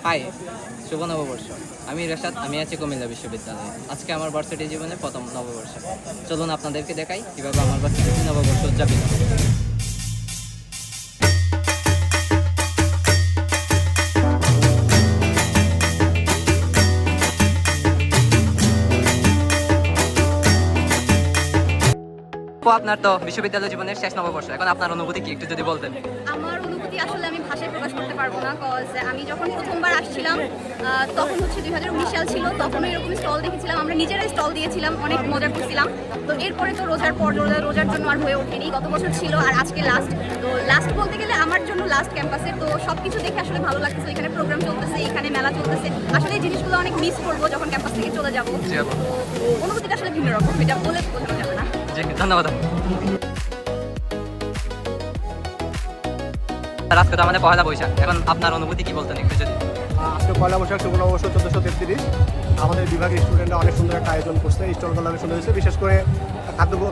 High, শুভ নববর্ষ। আমি রেশাদ, আমি আছি কুমিল্লা বিশ্ববিদ্যালয়ে। আজকে আমার ভার্সিটি জীবনে প্রথম নববর্ষ। চলুন আপনাদেরকে দেখাই কীভাবে আমার ভার্সিটি নববর্ষ উদযাপিত হবে। আপনার তো বিশ্ববিদ্যালয় জীবনের শেষ নববর্ষ, এখন আপনার অনুভূতি কি একটু যদি বলতেন? আমার অনুভূতি আসলে আমি ভাষায় প্রকাশ করতে পারবো না, কজ আমি যখন প্রথমবার আসছিলাম তখন হচ্ছে 2019 সাল ছিল। তখন এরকম স্টল দেখেছিলাম, আমরা নিজেরাই স্টল দিয়েছিলাম, অনেক মজা করছিলাম। তো এরপরে তো রোজার পর রোজার জন্য আর হয়ে ওঠেনি, গত বছর ছিল আর আজকে লাস্ট। তো লাস্ট বলতে গেলে আমার জন্য লাস্ট ক্যাম্পাসে। তো সব কিছু দেখে আসলে ভালো লাগতেছে, এখানে প্রোগ্রাম চলতেছে, এখানে মেলা চলতেছে। আসলে এই জিনিসগুলো অনেক মিস করবো যখন ক্যাম্পাস থেকে চলে যাবো। তো অনুভূতিটা আসলে ভিন্ন রকম, এটা বলে বোঝানো যাবে না। ধন্যবাদ। আজকে তো আমাদের পয়লা বৈশাখ, এখন আপনার অনুভূতি কি বলতেন একটু যদি? আজকে পয়লা বৈশাখ, শুভ নববর্ষ 1433। আমাদের বিভাগের স্টুডেন্টরা অনেক সুন্দর একটা আয়োজন করছে, স্টলগুলো অনেক সুন্দর হয়েছে। বিশেষ করে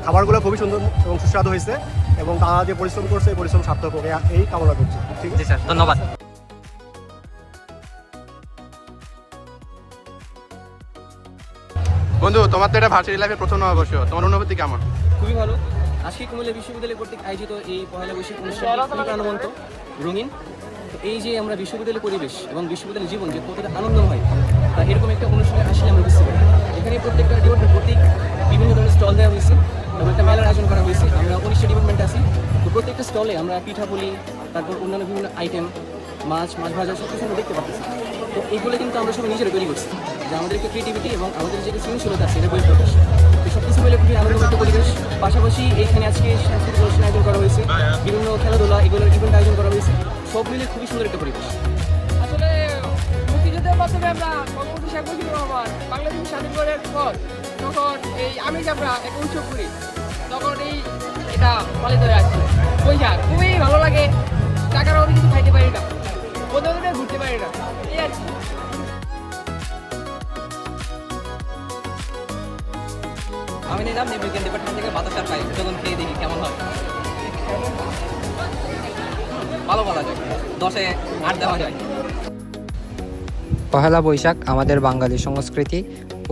খাবারগুলো খুবই সুন্দর এবং সুস্বাদু হয়েছে, এবং তারা যে পরিশ্রম করছে এই পরিশ্রম সার্থক হবে এই কামনা করছি। ঠিক আছে স্যার, ধন্যবাদ। বন্ধু, তোমার তো এটা ভার্সিটি লাইফের প্রথম নববর্ষ, তোমার অনুভূতি কেমন? খুবই ভালো। আজকে কুমিল্লা বিশ্ববিদ্যালয় কর্তৃক আয়োজিত এই পহেলা বৈশাখ অনুষ্ঠানটি খুবই প্রাণবন্ত, রঙিন। তো এই যে আমরা বিশ্ববিদ্যালয়ের পরিবেশ এবং বিশ্ববিদ্যালয়ের জীবন যে কতটা আনন্দময়, তা এরকম একটা অনুষ্ঠানে আসলে আমরা বুঝতে পারি। এখানে প্রত্যেকটা ডিপার্টমেন্ট কর্তৃক বিভিন্ন ধরনের স্টল দেওয়া হয়েছে এবং একটা মেলার আয়োজন করা হয়েছে। আমরা 19টা ডিপার্টমেন্টে আছি। তো প্রত্যেকটা স্টলে আমরা পিঠাপুলি, তারপর অন্যান্য বিভিন্ন আইটেম, মাছ ভাজা সব কিছু আমরা দেখতে পাচ্ছি। তো এইগুলো কিন্তু আমরা সবাই নিজেরা তৈরি করছি, যে আমাদের একটা ক্রিয়েটিভিটি এবং আমাদের যে সৃজনশীলতা আছে এটা বহিঃপ্রকাশ। তো সব কিছু মিলে খুবই আনন্দময় পরিবেশ। পাশাপাশি এইখানে আজকে সাংস্কৃতিক অনুষ্ঠান আয়োজন করা হয়েছে, বিভিন্ন খেলাধুলা এগুলোর ইভেন্ট আয়োজন করা হয়েছে। সব মিলে খুবই সুন্দর একটা পরিবেশ। আসলে মুক্তিযুদ্ধের মাধ্যমে আমরা বঙ্গবন্ধু শেখ মুজিবুর রহমান বাংলাদেশ স্বাধীন করার পর তখন এই আমি যে আমরা একটা উৎসব করি, তখন এটা পালিত হয়ে আসছে। বৈশাখ খুবই ভালো লাগে, টাকার অনেক কিছু খাইতে পারি না, কোথাও ঘুরতে পারি না, এই আর কি। আমি নিলাম নিউট্রিশন ডিপার্টমেন্ট থেকে বাতাসার পাই, চলুন খেয়ে দেখি কেমন হয়। ভালো বলা যায়, 10-এ 8 দেওয়া যায়। পহেলা বৈশাখ আমাদের বাঙালি সংস্কৃতি,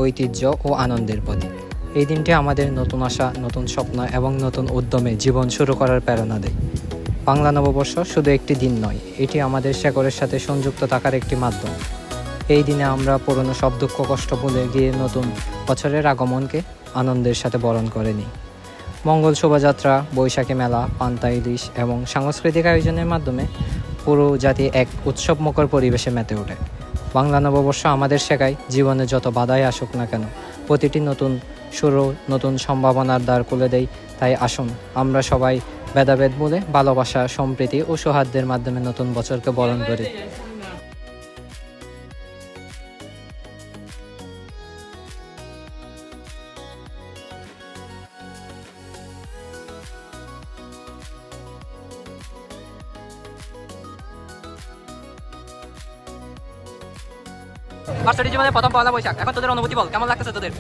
ঐতিহ্য ও আনন্দের প্রতীক। এই দিনটি আমাদের নতুন আশা, নতুন স্বপ্ন এবং নতুন উদ্যমে জীবন শুরু করার প্রেরণা দেয়। বাংলা নববর্ষ শুধু একটি দিন নয়, এটি আমাদের শেকড়ের সাথে সংযুক্ত থাকার একটি মাধ্যম। এই দিনে আমরা পুরনো সব দুঃখ কষ্ট ভুলে গিয়ে নতুন বছরের আগমনকে আনন্দের সাথে বরণ করে নিই। মঙ্গল শোভাযাত্রা, বৈশাখী মেলা, পান্তা ইলিশ এবং সাংস্কৃতিক আয়োজনের মাধ্যমে পুরো জাতি এক উৎসবমুখর পরিবেশে মেতে ওঠে। বাংলা নববর্ষ আমাদের শেখায়, জীবনে যত বাধাই আসুক না কেন, প্রতিটি নতুন শুরু নতুন সম্ভাবনার দ্বার খুলে দেয়। তাই আসুন আমরা সবাই ভেদাভেদ ভুলে ভালোবাসা, সম্প্রীতি ও সৌহার্দ্যের মাধ্যমে নতুন বছরকে বরণ করি। ভার্সিটি জীবনে প্রথম পয়লা বৈশাখ, এখন তোদের অনুভূতি বল, কেমন লাগতেছে তোদের?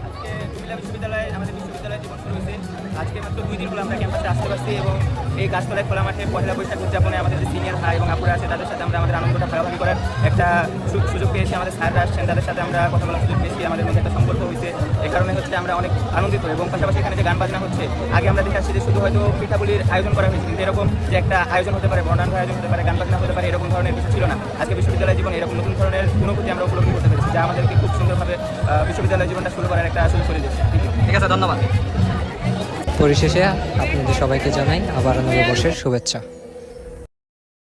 আজকে কুমিল্লা বিশ্ববিদ্যালয়ে আমাদের বিশ্ববিদ্যালয় জীবন শুরু হয়েছে। আজকে মাত্র 2 দিন হলো আমরা ক্যাম্পাসে আসতে পারছি, এবং এই গাছতলায় খোলা মাঠে পয়লা বৈশাখ উদযাপনে আমাদের যে সিনিয়র ভাই এবং আপুরা আছে তাদের সাথে আমরা আমাদের আনন্দটা ভাগাভাগি করার একটা সুযোগ পেয়েছি। আমাদের স্যাররা আসছেন, তাদের সাথে আমরা কথা বলার সুযোগ পেয়েছি, আমাদের মধ্যে একটা সম্পর্ক হয়েছে। এই কারণে হচ্ছে আমরা অনেক আনন্দিত। এবং পাশাপাশি এখানে যে গান বাজনা হচ্ছে, আগে আমরা দেখে আসছি যে শুধু হয়তো পিঠাপুলির আয়োজন করা হয়েছে, কিন্তু এরকম যে একটা আয়োজন হতে পারে, বর্ণাঢ্য আয়োজন হতে পারে, গান বাজনা হতে পারে, এরকম ধরনের কিছু ছিল না। আজকে বিশ্ববিদ্যালয় জীবনে এরকম নতুন ধরনের অনুভূতি আমরা উপলব্ধি করতে পেরেছি, যা আমাদেরকে খুব সুন্দরভাবে বিশ্ববিদ্যালয় জীবনটা শুরু করার একটা সুযোগ করে দিয়েছে। ঠিক আছে, ধন্যবাদ। পরিশেষে আপনাদের সবাইকে জানাই আবার নববর্ষের শুভেচ্ছা।